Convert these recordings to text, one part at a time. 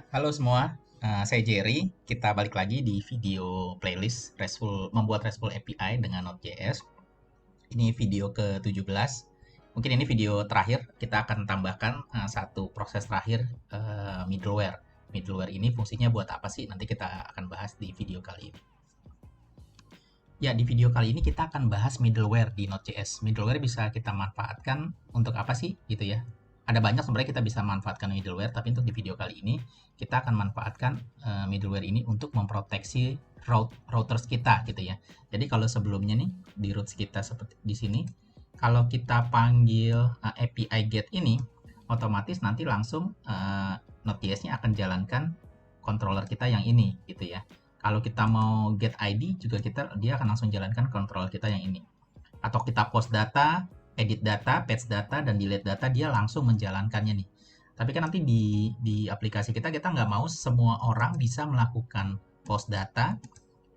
Halo semua, saya Jerry. Kita balik lagi di video playlist membuat RESTful API dengan Node.js. Ini video ke-17. Mungkin ini video terakhir. Kita akan tambahkan satu proses terakhir, middleware. Middleware ini fungsinya buat apa sih? Nanti kita akan bahas di video kali ini. Ya, di video kali ini kita akan bahas middleware di Node.js. Middleware bisa kita manfaatkan untuk apa sih gitu ya? Ada banyak sebenarnya kita bisa manfaatkan middleware, tapi untuk di video kali ini kita akan manfaatkan middleware ini untuk memproteksi routers kita gitu ya. Jadi kalau sebelumnya nih di routes kita seperti di sini, kalau kita panggil API get ini, otomatis nanti langsung Node.js-nya akan jalankan controller kita yang ini gitu ya. Kalau kita mau get ID juga dia akan langsung jalankan controller kita yang ini. Atau kita post data, edit data, patch data, dan delete data, dia langsung menjalankannya nih. Tapi kan nanti di aplikasi kita nggak mau semua orang bisa melakukan post data,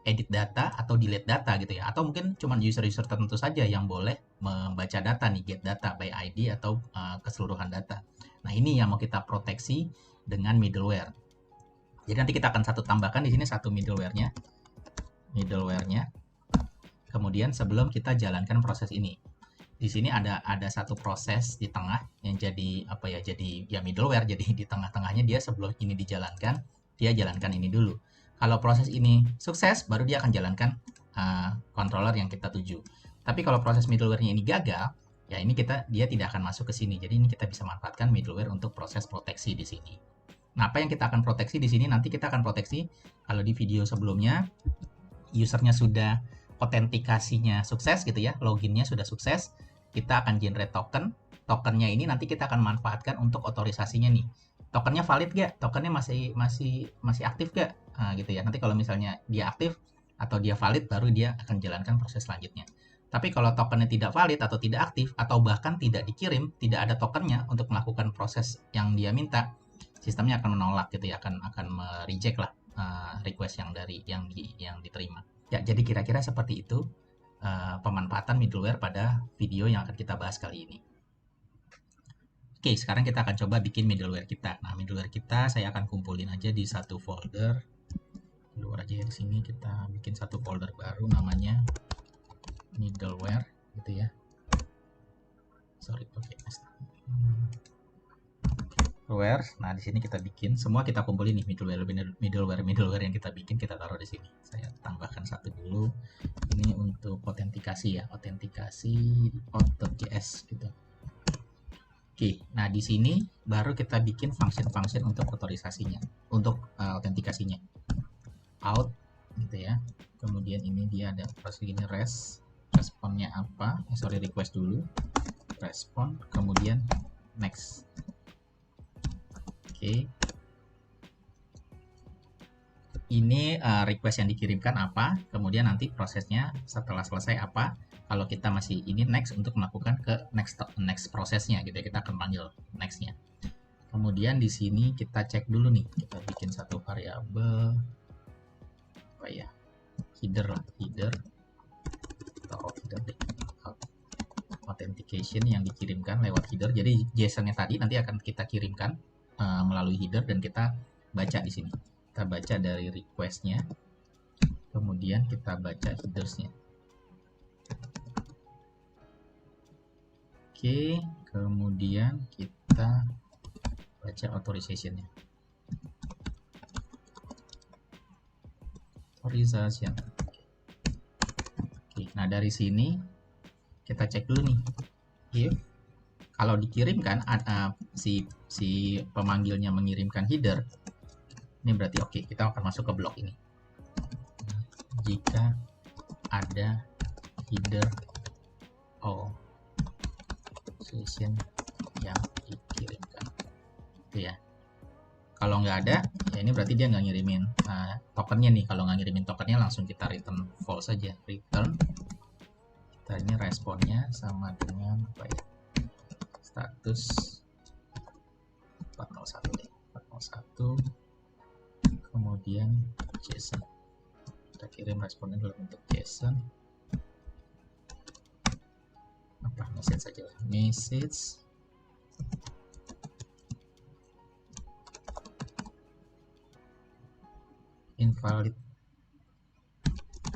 edit data, atau delete data gitu ya. Atau mungkin cuma user-user tertentu saja yang boleh membaca data nih, get data by ID atau keseluruhan data. Nah ini yang mau kita proteksi dengan middleware. Jadi nanti kita akan tambahkan di sini satu middleware-nya. Kemudian sebelum kita jalankan proses ini, di sini ada satu proses di tengah yang jadi apa ya? Jadi ya middleware. Jadi di tengah-tengahnya dia sebelum ini dijalankan, dia jalankan ini dulu. Kalau proses ini sukses, baru dia akan jalankan controller yang kita tuju. Tapi kalau proses middleware-nya ini gagal, ya ini dia tidak akan masuk ke sini. Jadi ini kita bisa manfaatkan middleware untuk proses proteksi di sini. Nah, apa yang kita akan proteksi di sini? Nanti kita akan proteksi kalau di video sebelumnya usernya sudah otentikasinya sukses gitu ya, loginnya sudah sukses, kita akan generate token. Tokennya ini nanti kita akan manfaatkan untuk otorisasinya nih. Tokennya valid gak? Tokennya masih aktif gak? Nah, gitu ya. Nanti kalau misalnya dia aktif atau dia valid, baru dia akan jalankan proses selanjutnya. Tapi kalau tokennya tidak valid atau tidak aktif, atau bahkan tidak dikirim, tidak ada tokennya untuk melakukan proses yang dia minta, sistemnya akan menolak gitu ya, akan reject lah request yang diterima. Ya, jadi kira-kira seperti itu pemanfaatan middleware pada video yang akan kita bahas kali ini. Oke, sekarang kita akan coba bikin middleware kita. Nah, middleware kita saya akan kumpulin aja di satu folder. Di luar aja ya, di sini kita bikin satu folder baru namanya middleware gitu ya. Sorry, pakai middleware. Nah, di sini kita bikin semua, kita kumpulin nih middleware yang kita bikin, kita taruh di sini. Saya tambahkan satu dulu. Ini untuk autentikasi ya, autentikasi auth.js gitu. Oke, nah di sini baru kita bikin function-function untuk otorisasinya, untuk autentikasinya. Out gitu ya. Kemudian ini dia ada proses gini responnya apa? Request dulu. Respon, kemudian next. Oke. Ini request yang dikirimkan apa, kemudian nanti prosesnya setelah selesai apa. Kalau kita masih ini next untuk melakukan ke next prosesnya gitu ya, kita akan panggil nextnya. Kemudian di sini kita cek dulu nih, kita bikin satu variabel apa ya, header atau header deh, authentication yang dikirimkan lewat header. Jadi JSON-nya tadi nanti akan kita kirimkan melalui header dan kita baca di sini. Kita baca dari request-nya, kemudian kita baca headers-nya. Oke, kemudian kita baca authorization-nya. Authorization. Oke, nah dari sini kita cek dulu nih. If kalau dikirimkan si pemanggilnya mengirimkan header, ini berarti oke, kita akan masuk ke blok ini. Jika ada header session yang dikirimkan, itu ya. Kalau nggak ada, ya ini berarti dia nggak ngirimin tokennya nih. Kalau nggak ngirimin tokennya, langsung kita return false saja. Return, kita ini responnya sama dengan apa ya? Status 401 deh, 401. Kemudian JSON, kita kirim responnya dalam bentuk JSON, apa message saja lah, message invalid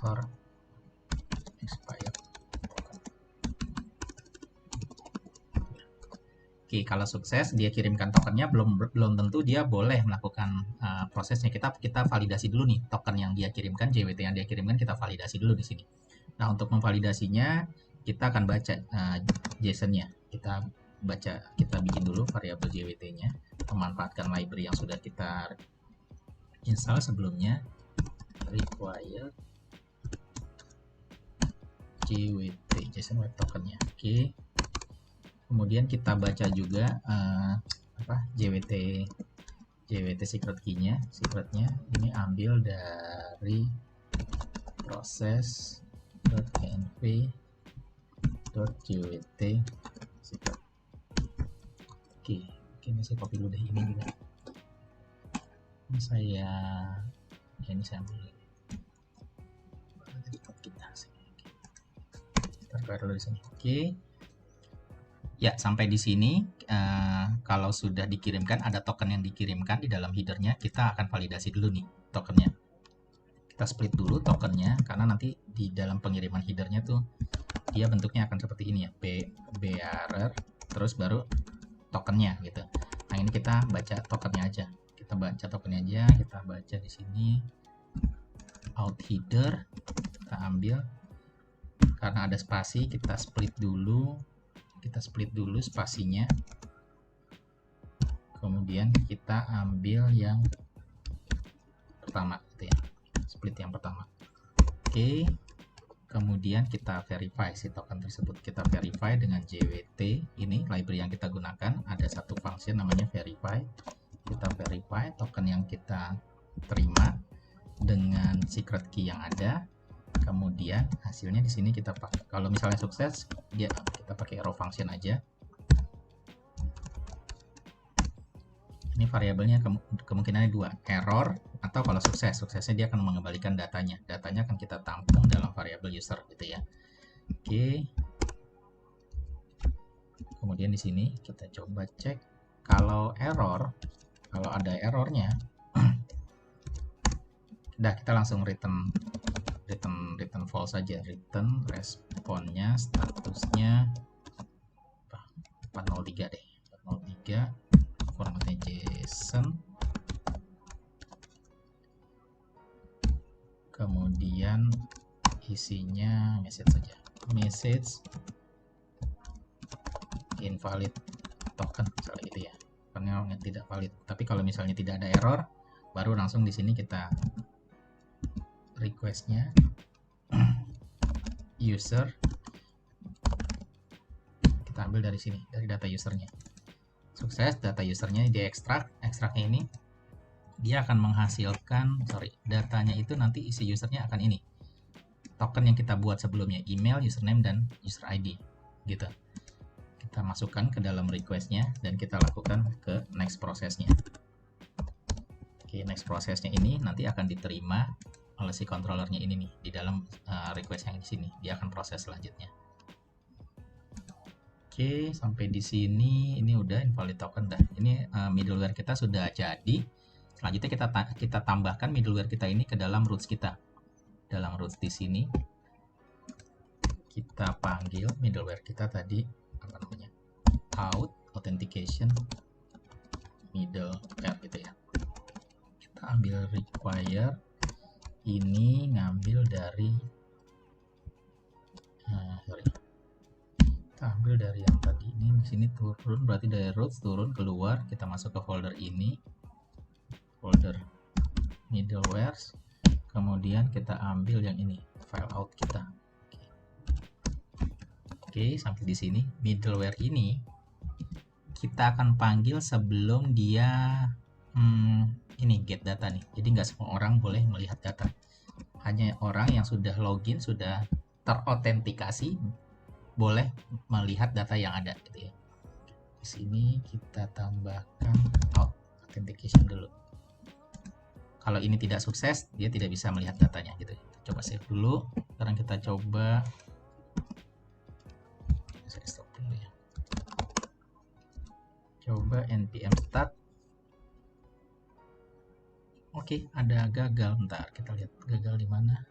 or expired. Oke, kalau sukses dia kirimkan tokennya, belum tentu dia boleh melakukan prosesnya. Kita validasi dulu nih token yang dia kirimkan, JWT yang dia kirimkan, kita validasi dulu di sini. Nah, untuk memvalidasinya kita akan baca JSON-nya. Kita bikin dulu variabel JWT-nya, memanfaatkan library yang sudah kita install sebelumnya, require JWT, JSON Web Token-nya. Oke. Kemudian kita baca juga JWT secret key-nya. Secretnya ini ambil dari process.env.jwt secret. Oke, ini saya copy dulu deh ini juga. Ini saya ambil kita taruh di sini. Oke. Ya, sampai di sini kalau sudah dikirimkan, ada token yang dikirimkan di dalam headernya, kita akan validasi dulu nih tokennya. Kita split dulu tokennya, karena nanti di dalam pengiriman headernya tuh dia bentuknya akan seperti ini ya, bearer, terus baru tokennya gitu. Nah, ini kita baca tokennya aja. Kita baca tokennya aja, kita baca di sini out header, kita ambil, karena ada spasi, kita split dulu spasinya, kemudian kita ambil yang pertama gitu ya, split yang pertama. Oke, kemudian kita verify si token tersebut. Kita verify dengan JWT, ini library yang kita gunakan, ada satu function namanya verify. Kita verify token yang kita terima dengan secret key yang ada. Kemudian hasilnya di sini kita pakai. Kalau misalnya sukses, kita pakai arrow function aja. Ini variabelnya kemungkinannya dua, error atau kalau suksesnya dia akan mengembalikan datanya. Datanya akan kita tampung dalam variabel user gitu ya. Oke. Kemudian di sini kita coba cek kalau ada errornya, udah kita langsung return false saja. Return responnya, statusnya 403 deh, 403, formatnya JSON, kemudian isinya message saja, message invalid token misalnya gitu ya, karena tidak valid. Tapi kalau misalnya tidak ada error, baru langsung di sini kita requestnya user, kita ambil dari sini, dari data usernya. Sukses, data usernya ekstraknya ini dia akan menghasilkan, datanya itu nanti isi usernya akan ini, token yang kita buat sebelumnya, email, username, dan user ID gitu. Kita masukkan ke dalam requestnya dan kita lakukan ke next prosesnya. Oke, next prosesnya ini nanti akan diterima oleh si controllernya ini nih, di dalam request yang di sini dia akan proses selanjutnya. Oke, sampai di sini ini udah invalid token dah. Ini middleware kita sudah jadi. Selanjutnya kita tambahkan middleware kita ini ke dalam roots kita. Dalam roots di sini kita panggil middleware kita tadi apa namanya? Authentication middleware gitu ya. Kita ambil require, ini ngambil dari kita ambil dari yang tadi ini, di sini turun, berarti dari roots turun keluar, kita masuk ke folder ini, folder middleware, kemudian kita ambil yang ini, file out kita. Oke, sampai di sini middleware ini kita akan panggil sebelum dia ini get data nih. Jadi nggak semua orang boleh melihat data, hanya orang yang sudah login, sudah terautentikasi boleh melihat data yang ada gitu ya. Di sini kita tambahkan authentication dulu. Kalau ini tidak sukses, dia tidak bisa melihat datanya gitu. Coba save dulu. Sekarang kita coba, saya stop dulu ya. Coba npm start Oke, ada gagal. Bentar, kita lihat gagal di mana.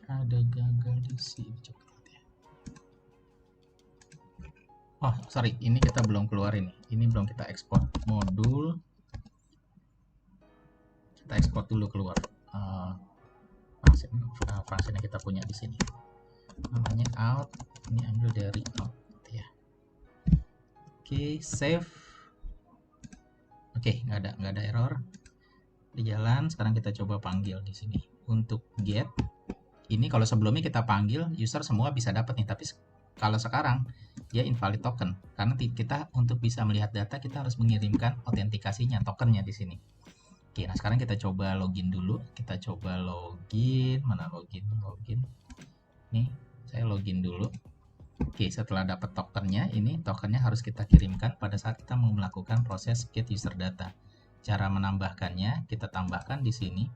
Ada gagal di sini. Coba lihat ya. Oh, sorry, ini kita belum keluar ini. Ini belum kita ekspor modul. Kita ekspor dulu keluar. Function yang kita punya di sini. Namanya out. Ini ambil dari out ya. Oke, save. Oke, nggak ada error. Di jalan. Sekarang kita coba panggil di sini untuk get. Ini kalau sebelumnya kita panggil user semua bisa dapat nih, tapi kalau sekarang dia invalid token karena kita untuk bisa melihat data kita harus mengirimkan autentikasinya, tokennya di sini. Oke, nah sekarang kita coba login dulu. Kita coba login, mana login? Nih, saya login dulu. Oke, setelah dapat tokennya, ini tokennya harus kita kirimkan pada saat kita mau melakukan proses get user data. Cara menambahkannya kita tambahkan di sini.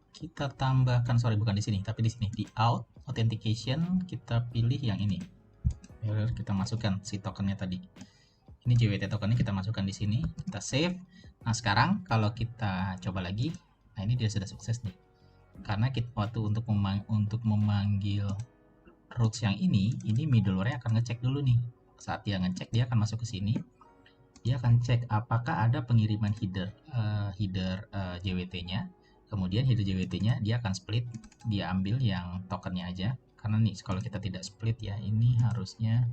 Kita tambahkan, sorry bukan di sini, tapi di sini di out authentication kita pilih yang ini. Kita masukkan si tokennya tadi. Ini JWT tokennya kita masukkan di sini, kita save. Nah sekarang kalau kita coba lagi, nah ini dia sudah sukses nih. Karena kita waktu untuk memanggil routes yang ini middleware akan ngecek dulu nih. Saat dia ngecek, dia akan masuk ke sini. Dia akan cek apakah ada pengiriman header JWT-nya. Kemudian header JWT-nya dia akan split, dia ambil yang tokennya aja. Karena nih kalau kita tidak split ya, ini harusnya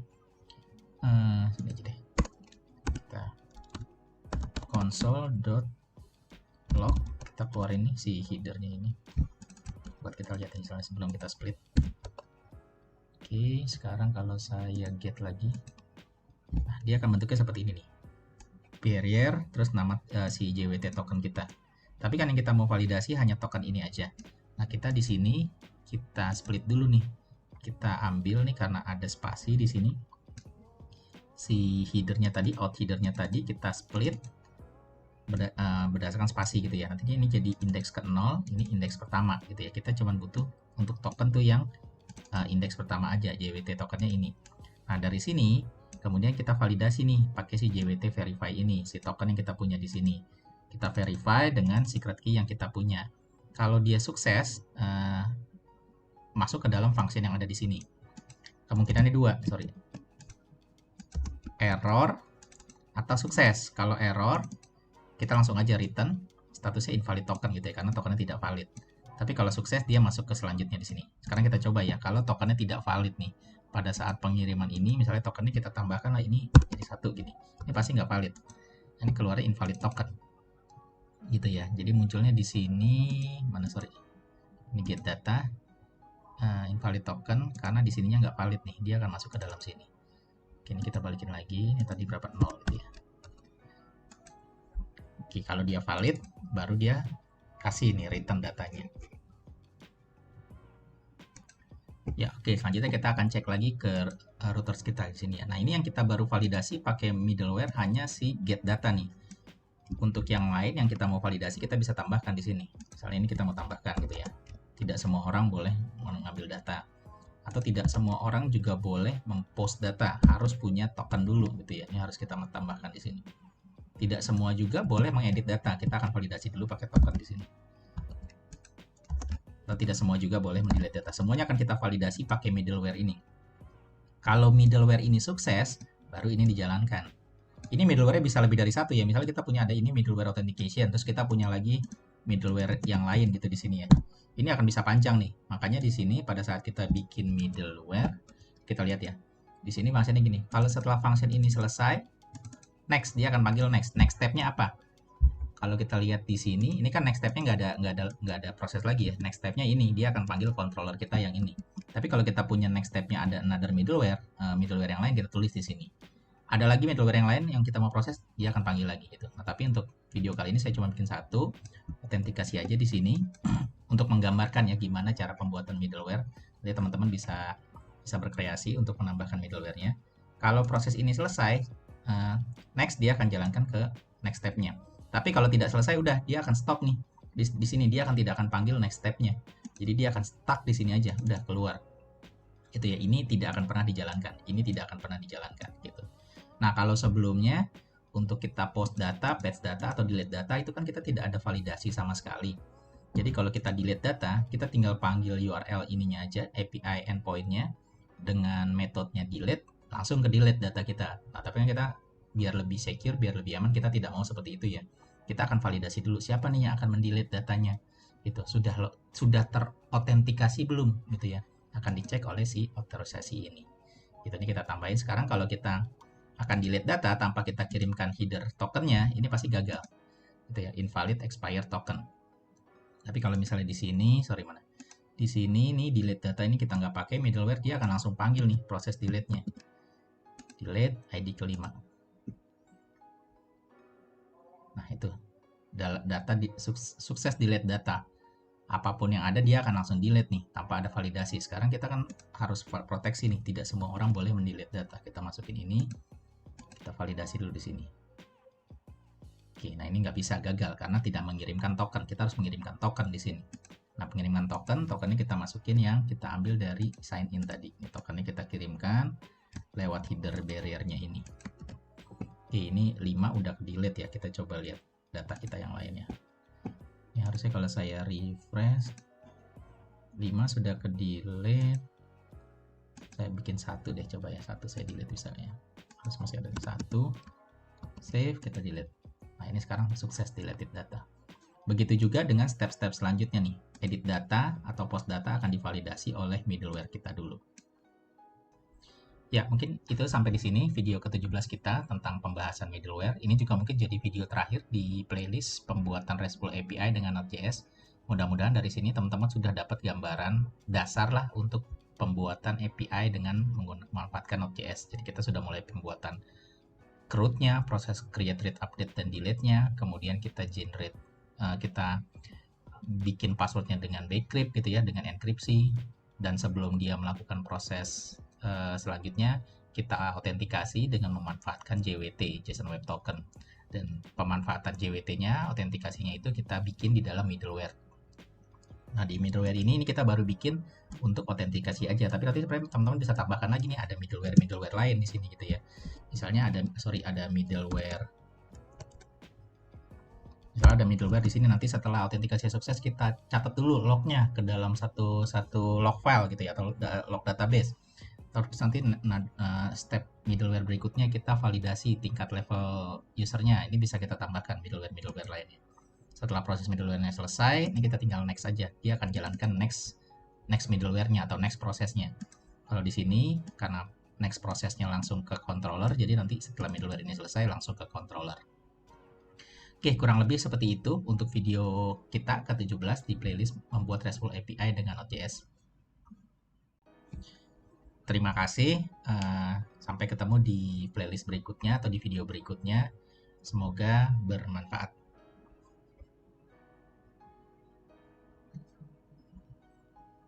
sini aja deh. Kita console.log, kita keluar ini si headernya ini. Buat kita lihat misalnya sebelum kita split. Oke, sekarang kalau saya get lagi, nah dia akan bentuknya seperti ini nih. Barrier, terus nama si JWT token kita. Tapi kan yang kita mau validasi hanya token ini aja. Nah, kita di sini kita split dulu nih. Kita ambil nih karena ada spasi di sini. Si headernya tadi, out headernya tadi kita split berdasarkan spasi gitu ya. Nantinya ini jadi indeks ke-0, ini indeks pertama gitu ya. Kita cuma butuh untuk token tuh yang indeks pertama aja, JWT tokennya ini. Nah, dari sini kemudian kita validasi nih pakai si JWT verify ini, si token yang kita punya di sini. Kita verify dengan secret key yang kita punya. Kalau dia sukses, masuk ke dalam function yang ada di sini. Kemungkinannya dua, sorry. Error atau sukses. Kalau error, kita langsung aja return statusnya invalid token gitu ya, karena tokennya tidak valid. Tapi kalau sukses, dia masuk ke selanjutnya di sini. Sekarang kita coba ya, kalau tokennya tidak valid nih, pada saat pengiriman ini, misalnya tokennya kita tambahkan lah ini jadi 1 gini, ini pasti nggak valid. Ini keluarnya invalid token. Gitu ya, jadi munculnya di sini mana, sorry, ini get data invalid token karena di sininya nggak valid nih, dia akan masuk ke dalam sini. Oke, ini kita balikin lagi, ini tadi berapa, 0 gitu ya. Oke, kalau dia valid baru dia kasih nih return datanya ya. Oke, selanjutnya kita akan cek lagi ke routers kita di sini ya. Nah, ini yang kita baru validasi pakai middleware hanya si get data nih. Untuk yang lain yang kita mau validasi, kita bisa tambahkan di sini. Misalnya ini kita mau tambahkan gitu ya. Tidak semua orang boleh mengambil data. Atau tidak semua orang juga boleh mempost data. Harus punya token dulu gitu ya. Ini harus kita tambahkan di sini. Tidak semua juga boleh mengedit data. Kita akan validasi dulu pakai token di sini. Dan tidak semua juga boleh mendelete data. Semuanya akan kita validasi pakai middleware ini. Kalau middleware ini sukses, baru ini dijalankan. Ini middleware bisa lebih dari satu ya. Misalnya kita punya ada ini middleware authentication, terus kita punya lagi middleware yang lain gitu di sini ya. Ini akan bisa panjang nih. Makanya di sini pada saat kita bikin middleware, kita lihat ya. Di sini fungsinya gini. Kalau setelah function ini selesai, next dia akan panggil next. Next step-nya apa? Kalau kita lihat di sini, ini kan next step-nya nggak ada proses lagi ya. Next step-nya ini dia akan panggil controller kita yang ini. Tapi kalau kita punya next step-nya ada another middleware yang lain kita tulis di sini. Ada lagi middleware yang lain yang kita mau proses, dia akan panggil lagi gitu. Nah, tapi untuk video kali ini saya cuma bikin satu, autentikasi aja di sini untuk menggambarkan ya gimana cara pembuatan middleware. Jadi teman-teman bisa berkreasi untuk menambahkan middleware-nya. Kalau proses ini selesai, next dia akan jalankan ke next step-nya. Tapi kalau tidak selesai, udah dia akan stop nih. Di sini dia tidak akan panggil next step-nya. Jadi dia akan stuck di sini aja, udah keluar. Itu ya, ini tidak akan pernah dijalankan. Ini tidak akan pernah dijalankan gitu. Nah, kalau sebelumnya untuk kita post data, patch data, atau delete data itu kan kita tidak ada validasi sama sekali. Jadi kalau kita delete data, kita tinggal panggil URL ininya aja, API endpoint-nya, dengan metodenya delete, langsung ke delete data kita. Nah, tapi kan kita biar lebih secure, biar lebih aman, kita tidak mau seperti itu ya. Kita akan validasi dulu siapa nih yang akan mendelete datanya. Gitu. Sudah terautentikasi belum gitu ya. Akan dicek oleh si otorisasi ini. Gitu, ini kita tambahin sekarang kalau kita akan delete data tanpa kita kirimkan header tokennya, ini pasti gagal. Gitu ya, invalid expired token. Tapi kalau misalnya di sini, sorry mana? Di sini nih delete data ini kita nggak pakai middleware, dia akan langsung panggil nih proses delete-nya. Delete ID kelima. Nah, itu data sukses delete data. Apapun yang ada dia akan langsung delete nih tanpa ada validasi. Sekarang kita kan harus proteksi nih, tidak semua orang boleh mendelete data. Kita masukin ini, kita validasi dulu di sini. Oke, nah ini nggak bisa, gagal karena tidak mengirimkan token. Kita harus mengirimkan token di sini. Nah, pengiriman tokennya kita masukin yang kita ambil dari sign in tadi. Ini tokennya kita kirimkan lewat header barrier-nya ini. Oke, ini 5 udah delete ya. Kita coba lihat data kita yang lainnya. Ini harusnya kalau saya refresh 5 sudah ke delete. Saya bikin 1 deh, coba ya, 1 saya delete misalnya. Harus masih ada 1. Save, kita delete. Nah, ini sekarang sukses deleted data. Begitu juga dengan step-step selanjutnya nih. Edit data atau post data akan divalidasi oleh middleware kita dulu. Ya, mungkin itu sampai di sini video ke-17 kita tentang pembahasan middleware. Ini juga mungkin jadi video terakhir di playlist pembuatan RESTful API dengan Node.js. Mudah-mudahan dari sini teman-teman sudah dapat gambaran dasar lah untuk pembuatan API dengan memanfaatkan Node.js. Jadi kita sudah mulai pembuatan CRUD-nya, proses create, read, update, dan delete-nya. Kemudian kita generate, kita bikin passwordnya dengan decrypt gitu ya, dengan enkripsi. Dan sebelum dia melakukan proses selanjutnya, kita autentikasi dengan memanfaatkan JWT, JSON Web Token. Dan pemanfaatan JWT-nya, autentikasinya itu kita bikin di dalam middleware. Nah, di middleware ini kita baru bikin untuk autentikasi aja. Tapi nanti teman-teman bisa tambahkan lagi nih, ada middleware lain di sini gitu ya. Misalnya ada middleware. Misalnya ada middleware di sini, nanti setelah autentikasi sukses kita catat dulu lognya ke dalam satu log file gitu ya, atau log database. Terus nanti step middleware berikutnya kita validasi tingkat level usernya. Ini bisa kita tambahkan middleware lainnya. Setelah proses middleware-nya selesai, ini kita tinggal next aja. Dia akan jalankan next middleware-nya atau next prosesnya. Kalau di sini karena next prosesnya langsung ke controller, jadi nanti setelah middleware ini selesai langsung ke controller. Oke, kurang lebih seperti itu untuk video kita ke-17 di playlist membuat RESTful API dengan Node.js. Terima kasih. Sampai ketemu di playlist berikutnya atau di video berikutnya. Semoga bermanfaat.